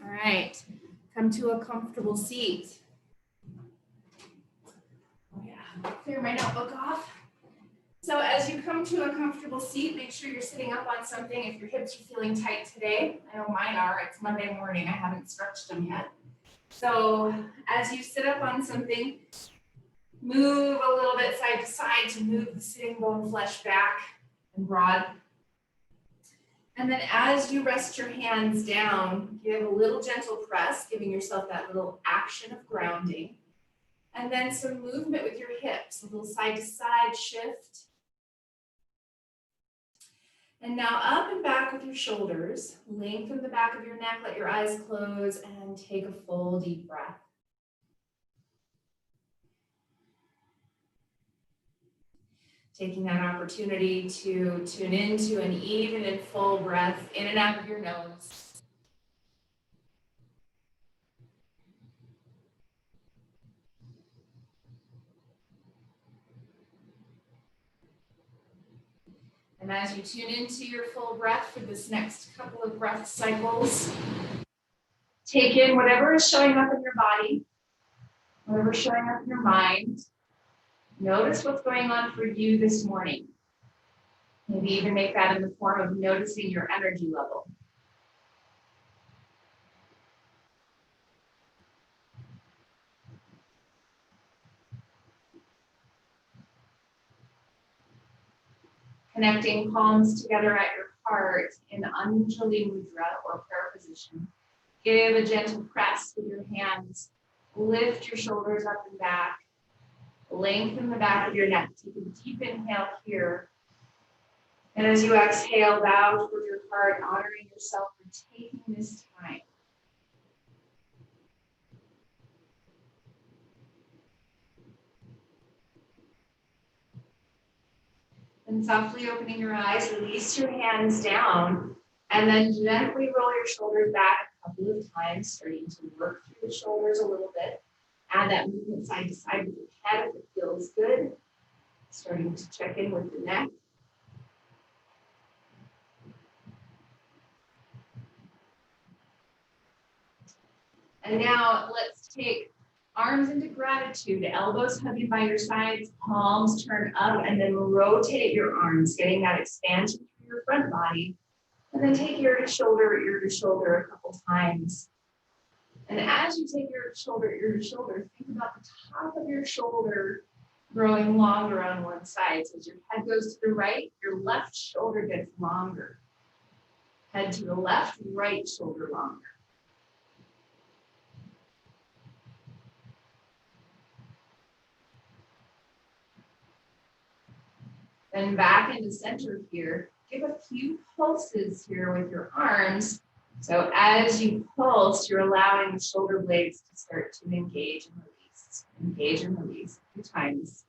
All right, come to a comfortable seat. Oh yeah, clear my notebook off. So as you come to a comfortable seat, make sure you're sitting up on something if your hips are feeling tight today. I know mine are, it's Monday morning, I haven't stretched them yet. So as you sit up on something, move a little bit side to side to move the sitting bone flesh back and broad. And then as you rest your hands down, give a little gentle press, giving yourself that little action of grounding. And then some movement with your hips, a little side to side shift. And now up and back with your shoulders. Lengthen the back of your neck, let your eyes close, and take a full deep breath. Taking that opportunity to tune into an even and full breath in and out of your nose. And as you tune into your full breath for this next couple of breath cycles, take in whatever is showing up in your body, whatever's showing up in your mind. Notice what's going on for you this morning. Maybe even make that in the form of noticing your energy level. Connecting palms together at your heart in Anjali Mudra or prayer position. Give a gentle press with your hands. Lift your shoulders up and back. Lengthen the back of your neck. Take a deep inhale here. And as you exhale, bow toward your heart, honoring yourself for taking this time. And softly opening your eyes, release your hands down, and then gently roll your shoulders back a couple of times, starting to work through the shoulders a little bit. Add that movement side to side with your head if it feels good. Starting to check in with the neck. And now let's take arms into gratitude, elbows hugging by your sides, palms turn up, and then rotate your arms, getting that expansion through your front body. And then take ear to shoulder a couple times. And as you take ear to shoulder, think about the top of your shoulder growing longer on one side. So as your head goes to the right, your left shoulder gets longer. Head to the left, right shoulder longer. Then back into center here. Give a few pulses here with your arms. So as you pulse, you're allowing the shoulder blades to start to engage and release. Engage and release a few times.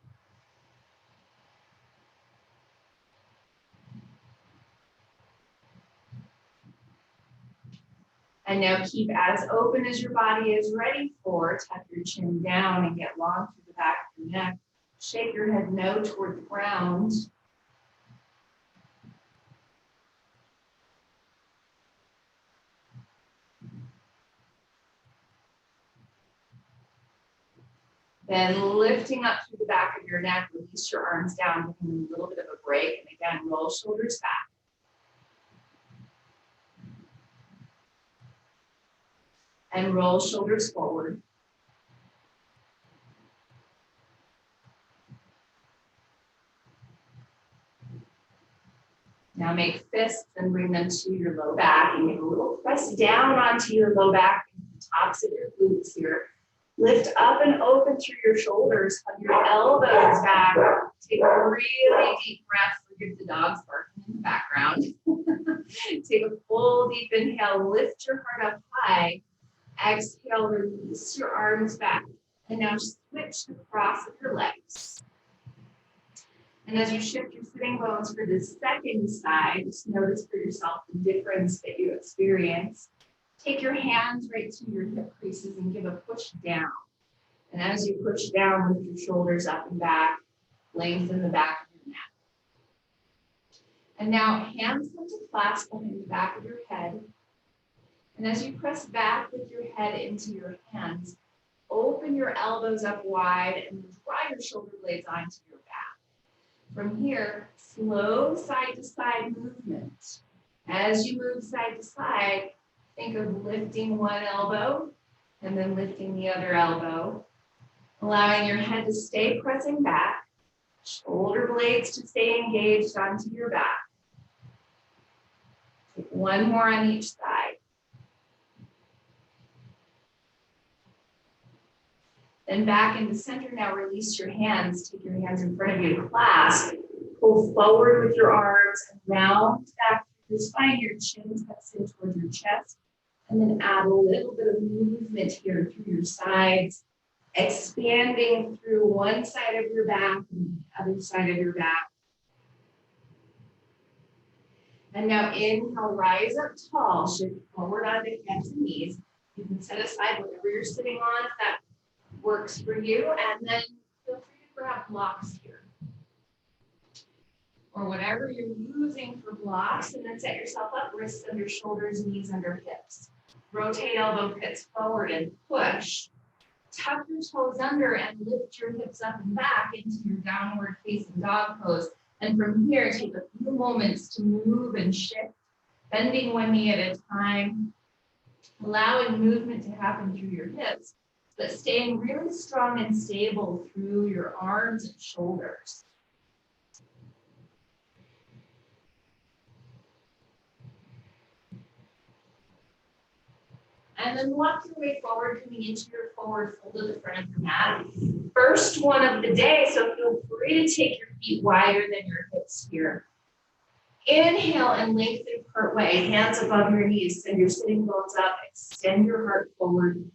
And now keep as open as your body is ready for. Tuck your chin down and get long through the back of your neck. Shake your head no toward the ground. Then lifting up through the back of your neck, release your arms down, give them a little bit of a break. And again, roll shoulders back. And roll shoulders forward. Now make fists and bring them to your low back and give a little press down onto your low back, the tops of your glutes here. Lift up and open through your shoulders, hug your elbows back. Take a really deep breath. Forgive the dogs barking in the background. Take a full deep inhale, lift your heart up high. Exhale, release your arms back. And now switch the cross of your legs. And as you shift your sitting bones for the second side, just notice for yourself the difference that you experience. Take your hands right to your hip creases and give a push down. And as you push down, lift your shoulders up and back, lengthen the back of your neck. And now hands come to clasp behind the back of your head. And as you press back with your head into your hands, open your elbows up wide and draw your shoulder blades onto your back. From here, slow side to side movement. As you move side to side, think of lifting one elbow and then lifting the other elbow, allowing your head to stay pressing back, shoulder blades to stay engaged onto your back. Take one more on each side. Then back into center. Now release your hands. Take your hands in front of you to clasp. Pull forward with your arms and round back through your spine. Your chin tucks in towards your chest. And then add a little bit of movement here through your sides, expanding through one side of your back and the other side of your back. And now inhale, rise up tall, shift forward onto hands and knees. You can set aside whatever you're sitting on if that works for you, and then feel free to grab blocks here. Or whatever you're using for blocks, and then set yourself up, wrists under shoulders, knees under hips. Rotate elbow pits forward and push. Tuck your toes under and lift your hips up and back into your downward facing dog pose. And from here, take a few moments to move and shift, bending one knee at a time, allowing movement to happen through your hips, but staying really strong and stable through your arms and shoulders. And then walk your way forward, coming into your forward fold at the front of your mat. First one of the day, so feel free to take your feet wider than your hips here. Inhale and lengthen part way, hands above your knees, send your sitting bones up, extend your heart forward.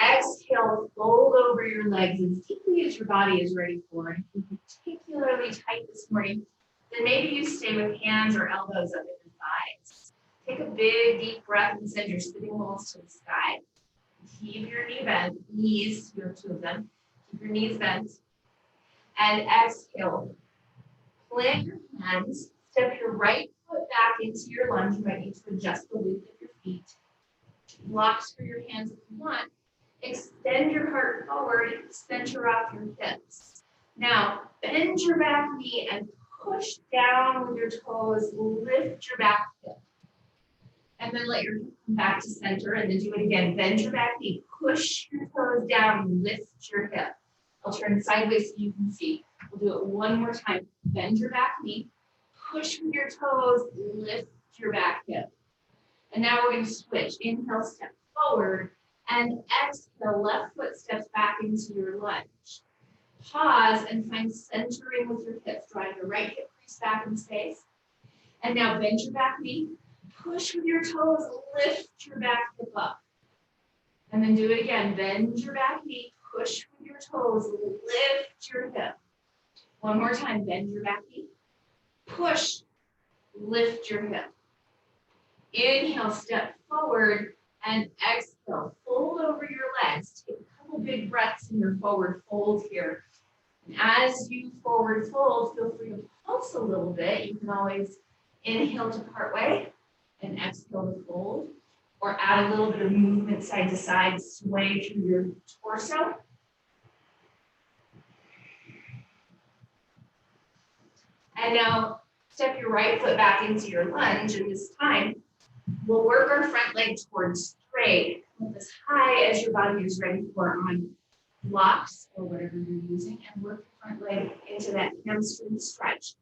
Exhale, fold over your legs as deeply as your body is ready for it. If you're particularly tight this morning, then maybe you stay with hands or elbows up at your thighs. Take a big, deep breath and send your sitting bones to the sky. Keep your knees, you have two of them, keep your knees bent. And exhale, plant your hands, step your right foot back into your lunge. You might need to adjust the width of your feet. Blocks for your hands if you want. Extend your heart forward, center off your hips. Now, bend your back knee and push down with your toes, lift your back hip. And then let your hip come back to center, and then do it again. Bend your back knee, push your toes down, lift your hip. I'll turn sideways so you can see. We'll do it one more time. Bend your back knee, push with your toes, lift your back hip. And now we're going to switch. Inhale, step forward, and exhale, left foot steps back into your lunge. Pause and find centering with your hips, drawing your right hip crease back in space. And now bend your back knee, push with your toes, lift your back hip up. And then do it again. Bend your back knee, push with your toes, lift your hip. One more time. Bend your back knee, push, lift your hip. Inhale, step forward, and exhale, fold over your legs. Take a couple big breaths in your forward fold here. And as you forward fold, feel free to pulse a little bit. You can always inhale to part way and exhale to fold, or add a little bit of movement side to side, sway through your torso. And now step your right foot back into your lunge, and this time we'll work our front leg towards straight, up as high as your body is ready for on blocks or whatever you're using, and work your front leg into that hamstring stretch.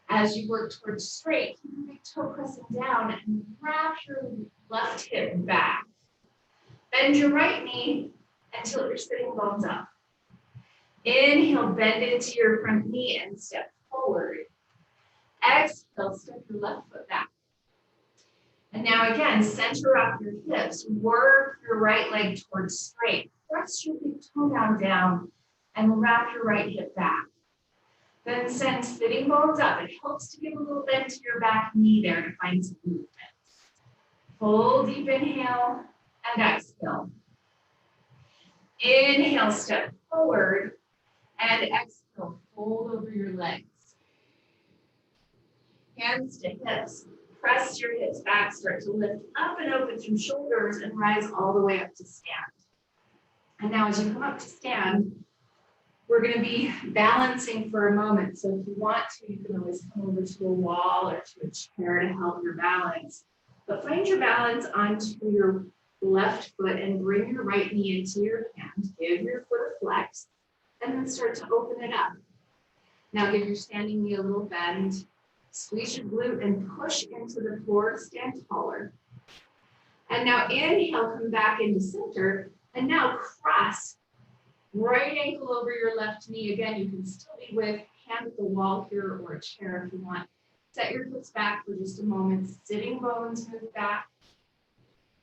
As you work towards straight, keep your big toe pressing down and wrap your left hip back. Bend your right knee and tilt your sitting bones up. Inhale, bend into your front knee and step forward. Exhale, step your left foot back. And now again, center off your hips, work your right leg towards straight. Press your big toe down and wrap your right hip back. Then send sitting bones up. It helps to give a little bend to your back knee there to find some movement. Full deep inhale and exhale. Inhale, step forward, and exhale, fold over your legs. Hands to hips, Press your hips back, start to lift up and open through shoulders and rise all the way up to stand. And now as you come up to stand, we're going to be balancing for a moment. So if you want to, you can always come over to a wall or to a chair to help your balance. But find your balance onto your left foot and bring your right knee into your hand. Give your foot a flex and then start to open it up. Now give your standing knee a little bend. Squeeze your glute and push into the floor, stand taller. And now inhale, come back into center. And now cross right ankle over your left knee. Again, you can still be with hand at the wall here or a chair if you want. Set your hips back for just a moment. Sitting bones move back.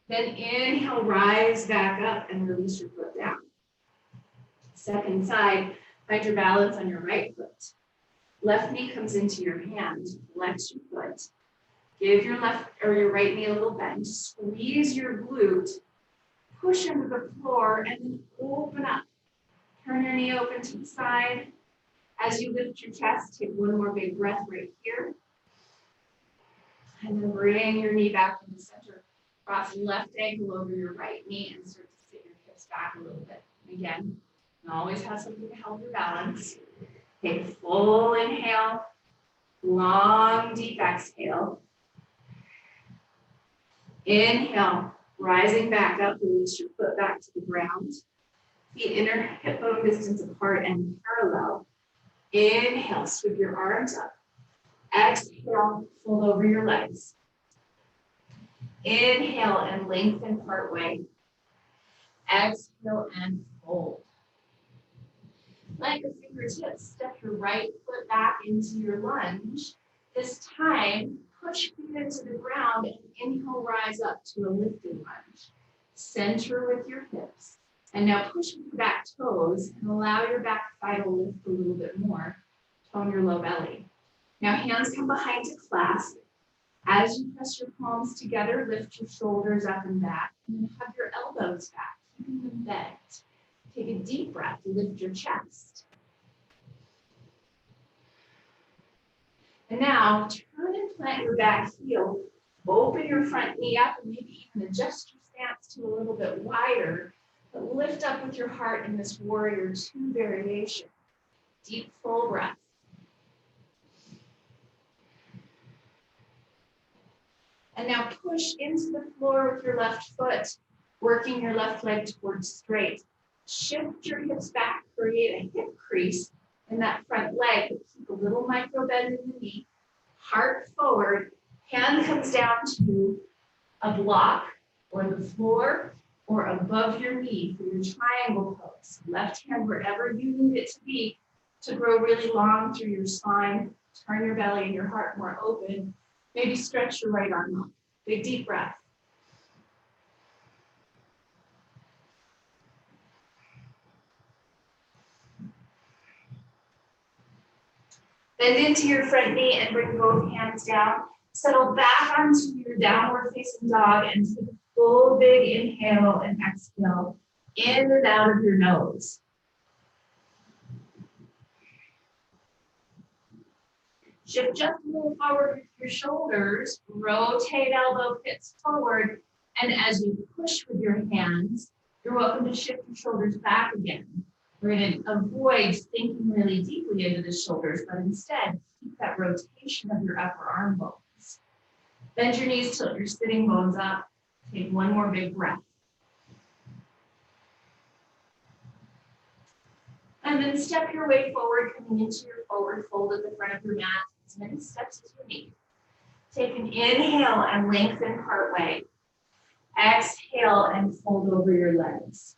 Then inhale, rise back up and release your foot down. Second side, find your balance on your right foot. Left knee comes into your hand. Flex your foot. Give your left or your right knee a little bend. Squeeze your glute. Push into the floor and then open up. Turn your knee open to the side. As you lift your chest, take one more big breath right here. And then bring your knee back to the center. Cross left ankle over your right knee and start to sit your hips back a little bit. Again, you always have something to help your balance. Take a full inhale, long deep exhale. Inhale, rising back up, release your foot back to the ground. Feet inner hip bone distance apart and parallel. Inhale, sweep your arms up. Exhale, fold over your legs. Inhale and lengthen part way. Exhale and fold. Let your fingertips step your right foot back into your lunge. This time, push feet into the ground and inhale, rise up to a lifted lunge. Center with your hips. And now push with your back toes and allow your back thigh to lift a little bit more. Tone your low belly. Now hands come behind to clasp. As you press your palms together, lift your shoulders up and back, and then hug your elbows back, keeping them bent. Take a deep breath, lift your chest. And now turn and plant your back heel. Open your front knee up and maybe even adjust your stance to a little bit wider. But lift up with your heart in this warrior two variation. Deep full breath. And now push into the floor with your left foot, working your left leg towards straight. Shift your hips back, create a hip crease in that front leg, but keep a little micro bend in the knee. Heart forward, hand comes down to a block or the floor or above your knee for your triangle pose. Left hand wherever you need it to be to grow really long through your spine. Turn your belly and your heart more open. Maybe stretch your right arm up. Big deep breath. Bend into your front knee and bring both hands down. Settle back onto your downward facing dog and take a full big inhale and exhale in and out of your nose. Shift just a little forward with your shoulders, rotate elbow pits forward, and as you push with your hands, you're welcome to shift your shoulders back again. We're going to avoid thinking really deeply into the shoulders, but instead keep that rotation of your upper arm bones. Bend your knees, tilt your sitting bones up. Take one more big breath. And then step your way forward, coming into your forward fold at the front of your mat. As many steps as you need. Take an inhale and lengthen part way. Exhale and fold over your legs.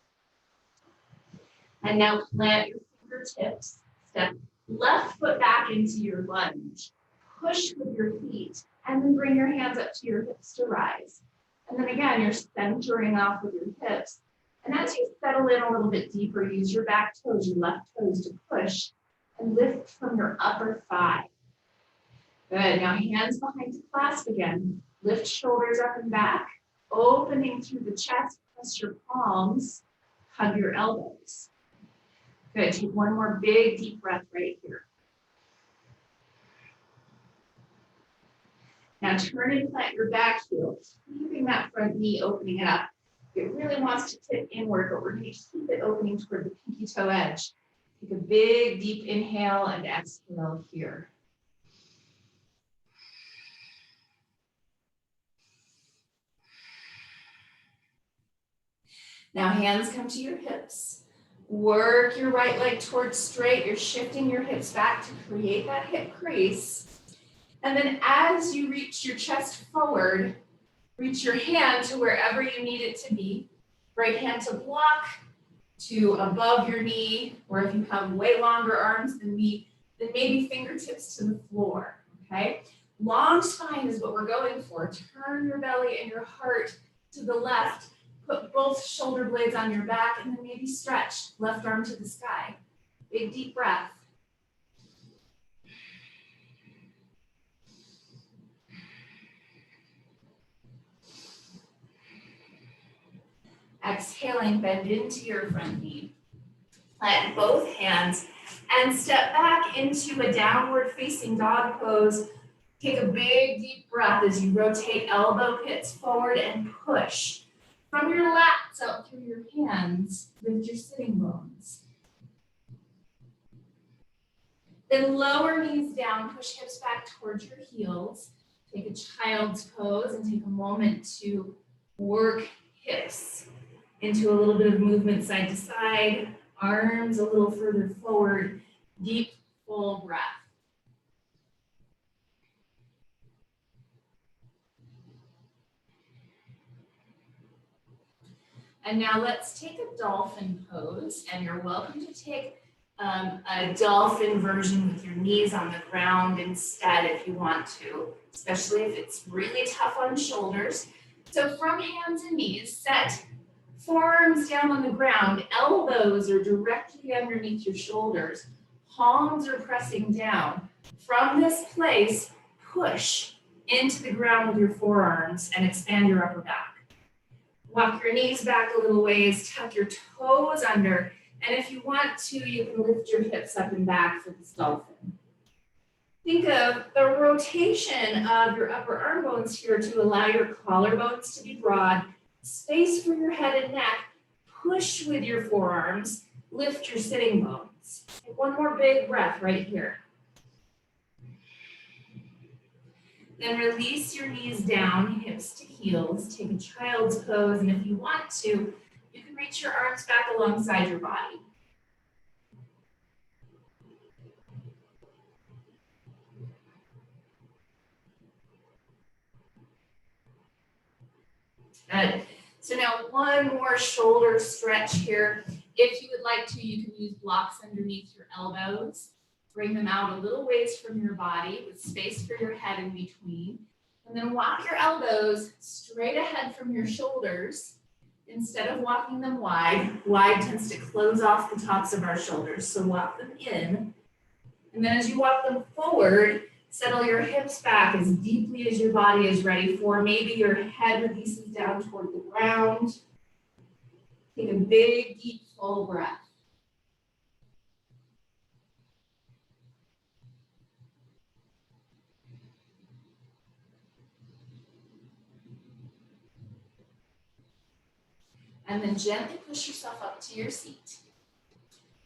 And now plant your fingertips. Step left foot back into your lunge. Push with your feet and then bring your hands up to your hips to rise. And then again, you're centering off with your hips. And as you settle in a little bit deeper, use your back toes, your left toes to push and lift from your upper thigh. Good, now hands behind to clasp again. Lift shoulders up and back, opening through the chest, press your palms, hug your elbows. Good, take one more big deep breath right here. Now turn and plant your back heel, keeping that front knee opening it up. It really wants to tip inward, but we're going to keep it opening toward the pinky toe edge. Take a big, deep inhale and exhale here. Now hands come to your hips. Work your right leg towards straight. You're shifting your hips back to create that hip crease. And then as you reach your chest forward, reach your hand to wherever you need it to be. Right hand to block, to above your knee, or if you have way longer arms than me, then maybe fingertips to the floor, okay? Long spine is what we're going for. Turn your belly and your heart to the left. Put both shoulder blades on your back and then maybe stretch, left arm to the sky. Big deep breath. Exhaling, bend into your front knee. Plant both hands and step back into a downward facing dog pose. Take a big deep breath as you rotate elbow pits forward and push. From your lats out through your hands, lift your sitting bones. Then lower knees down, push hips back towards your heels. Take a child's pose and take a moment to work hips into a little bit of movement side to side, arms a little further forward, deep, full breath. And now let's take a dolphin pose, and you're welcome to take a dolphin version with your knees on the ground instead if you want to, especially if it's really tough on shoulders. So from hands and knees, set forearms down on the ground, elbows are directly underneath your shoulders, palms are pressing down. From this place, push into the ground with your forearms and expand your upper back. Walk your knees back a little ways, tuck your toes under, and if you want to, you can lift your hips up and back for this dolphin. Think of the rotation of your upper arm bones here to allow your collarbones to be broad, space for your head and neck, push with your forearms, lift your sitting bones. Take one more big breath right here. Then release your knees down, hips to heels, take a child's pose, and if you want to, you can reach your arms back alongside your body. Good. So now one more shoulder stretch here. If you would like to, you can use blocks underneath your elbows. Bring them out a little ways from your body with space for your head in between. And then walk your elbows straight ahead from your shoulders. Instead of walking them wide, wide tends to close off the tops of our shoulders. So walk them in. And then as you walk them forward, settle your hips back as deeply as your body is ready for. Maybe your head releases down toward the ground. Take a big, deep, full breath. And then gently push yourself up to your seat.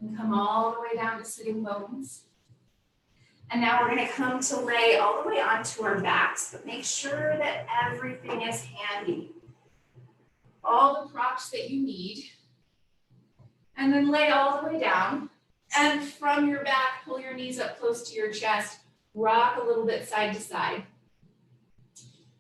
And come all the way down to sitting bones. And now we're going to come to lay all the way onto our backs, but make sure that everything is handy. All the props that you need. And then lay all the way down. And from your back, pull your knees up close to your chest. Rock a little bit side to side.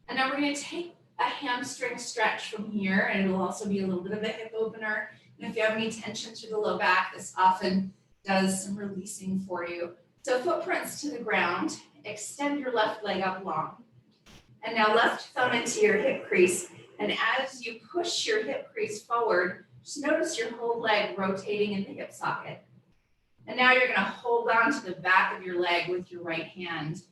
And now we're going to take a hamstring stretch from here, and it'll also be a little bit of a hip opener. And if you have any tension through the low back, this often does some releasing for you. So footprints to the ground, extend your left leg up long. And now left thumb into your hip crease. And as you push your hip crease forward, just notice your whole leg rotating in the hip socket. And now you're going to hold on to the back of your leg with your right hand.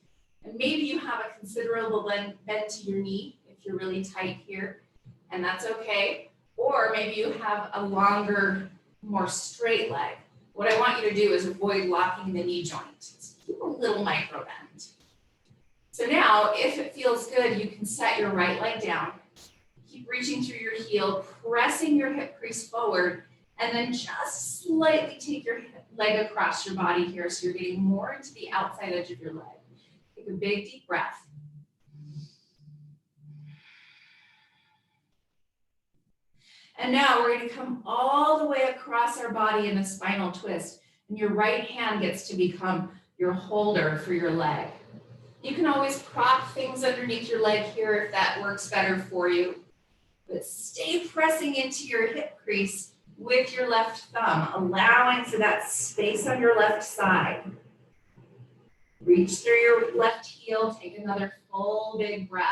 And maybe you have a considerable bend to your knee if you're really tight here, and that's okay. Or maybe you have a longer, more straight leg. What I want you to do is avoid locking the knee joint. Just keep a little micro bend. So now, if it feels good, you can set your right leg down. Keep reaching through your heel, pressing your hip crease forward, and then just slightly take your leg across your body here so you're getting more into the outside edge of your leg. Take a big deep breath. And now we're going to come all the way across our body in a spinal twist, and your right hand gets to become your holder for your leg. You can always prop things underneath your leg here if that works better for you. But stay pressing into your hip crease with your left thumb, allowing for that space on your left side. Reach through your left heel, take another full big breath.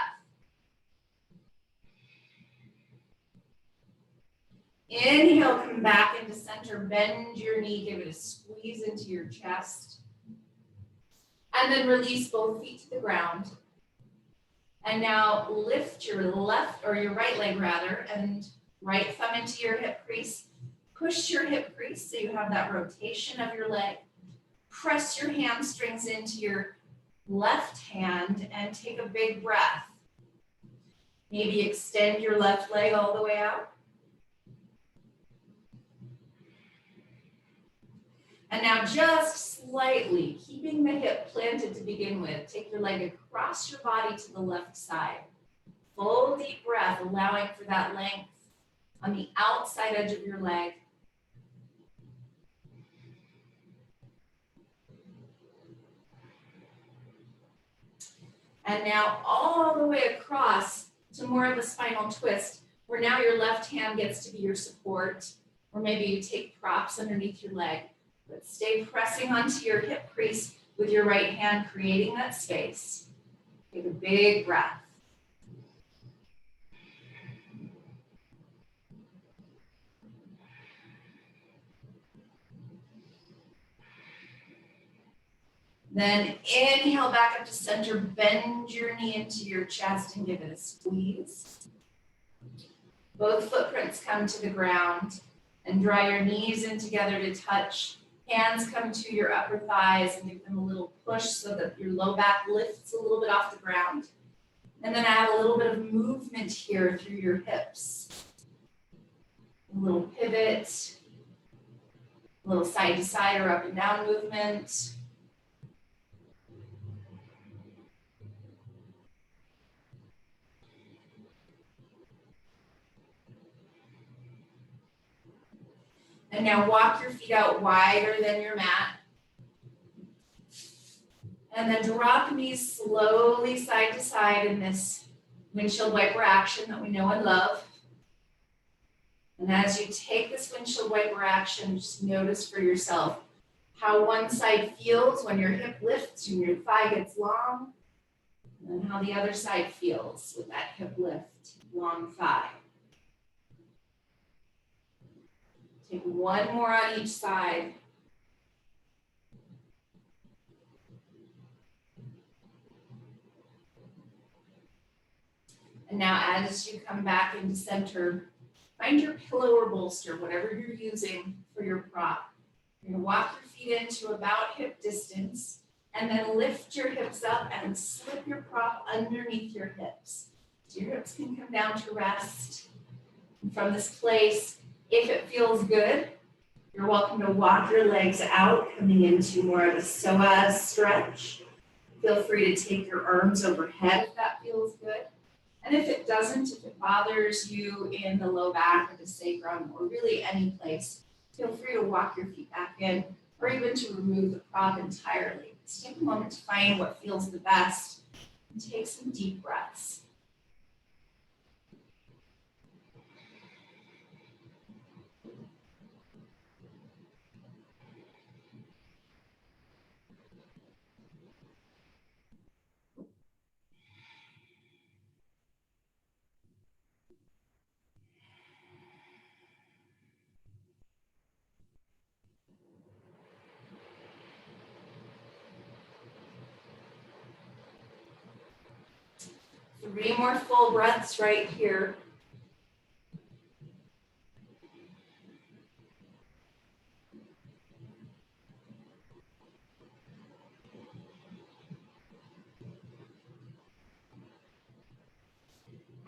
Inhale, come back into center, bend your knee, give it a squeeze into your chest. And then release both feet to the ground. And now lift your left, or your right leg rather, and right thumb into your hip crease. Push your hip crease so you have that rotation of your leg. Press your hamstrings into your left hand and take a big breath. Maybe extend your left leg all the way out. And now just slightly, keeping the hip planted to begin with, take your leg across your body to the left side. Full deep breath, allowing for that length on the outside edge of your leg. And now all the way across to more of a spinal twist, where now your left hand gets to be your support, or maybe you take props underneath your leg. But stay pressing onto your hip crease with your right hand, creating that space. Take a big breath. Then inhale back up to center, bend your knee into your chest and give it a squeeze. Both footprints come to the ground and draw your knees in together to touch. Hands come to your upper thighs and give them a little push so that your low back lifts a little bit off the ground. And then add a little bit of movement here through your hips. A little pivot, a little side to side or up and down movement. And now walk your feet out wider than your mat. And then drop knees slowly side to side in this windshield wiper action that we know and love. And as you take this windshield wiper action, just notice for yourself how one side feels when your hip lifts and your thigh gets long, and how the other side feels with that hip lift, long thigh. Take one more on each side. And now as you come back into center, find your pillow or bolster, whatever you're using for your prop. You're gonna walk your feet into about hip distance and then lift your hips up and slip your prop underneath your hips. So your hips can come down to rest. And from this place, if it feels good, you're welcome to walk your legs out, coming into more of a psoas stretch. Feel free to take your arms overhead if that feels good. And if it doesn't, if it bothers you in the low back or the sacrum or really any place, feel free to walk your feet back in or even to remove the prop entirely. Just take a moment to find what feels the best and take some deep breaths. Three more full breaths right here.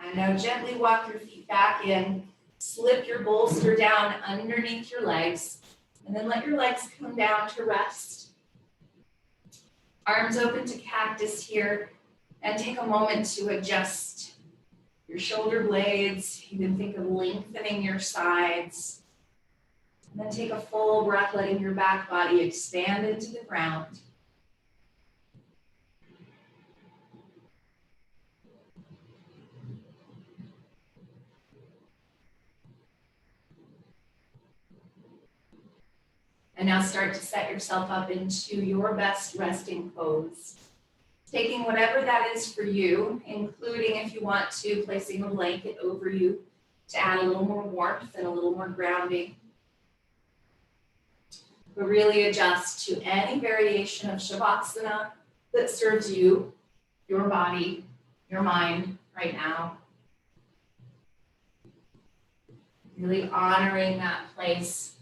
And now gently walk your feet back in, slip your bolster down underneath your legs, and then let your legs come down to rest. Arms open to cactus here, and take a moment to adjust your shoulder blades. You can think of lengthening your sides. And then take a full breath, letting your back body expand into the ground. And now start to set yourself up into your best resting pose. Taking whatever that is for you, including, if you want to, placing a blanket over you to add a little more warmth and a little more grounding. But really adjust to any variation of Shavasana that serves you, your body, your mind right now. Really honoring that place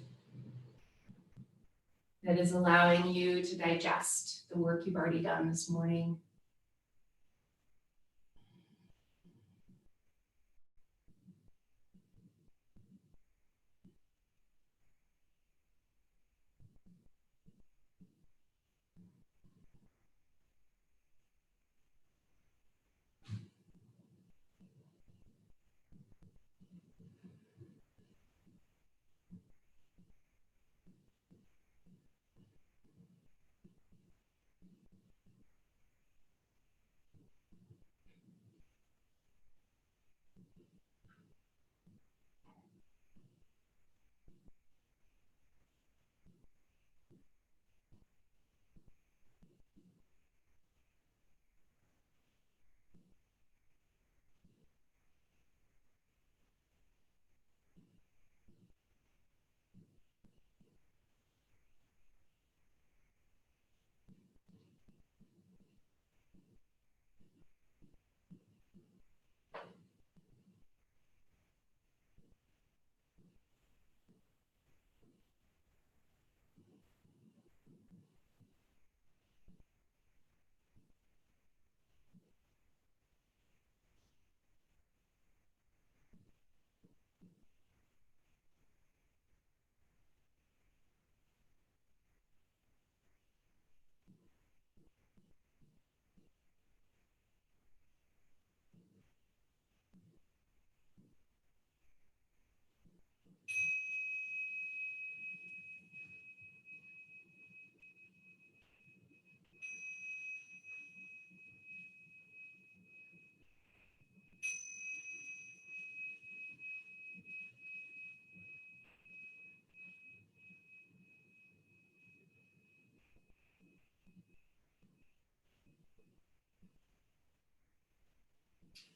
that is allowing you to digest the work you've already done this morning.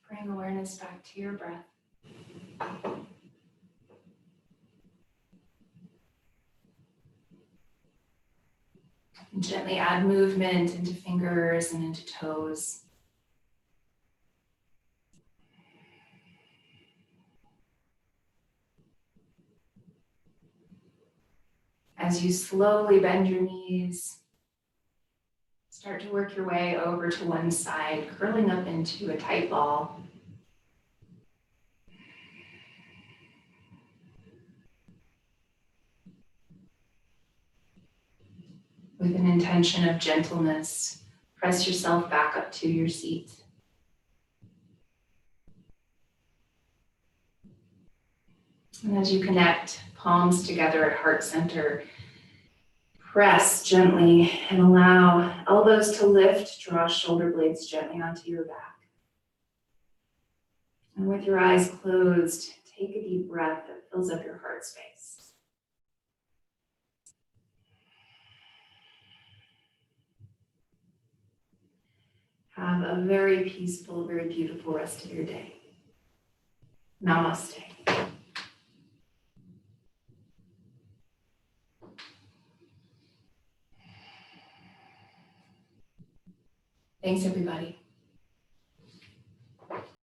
Bring awareness back to your breath. And gently add movement into fingers and into toes. As you slowly bend your knees, start to work your way over to one side, curling up into a tight ball. With an intention of gentleness, press yourself back up to your seat. And as you connect palms together at heart center, press gently and allow elbows to lift, draw shoulder blades gently onto your back. And with your eyes closed, take a deep breath that fills up your heart space. Have a very peaceful, very beautiful rest of your day. Namaste. Thanks, everybody.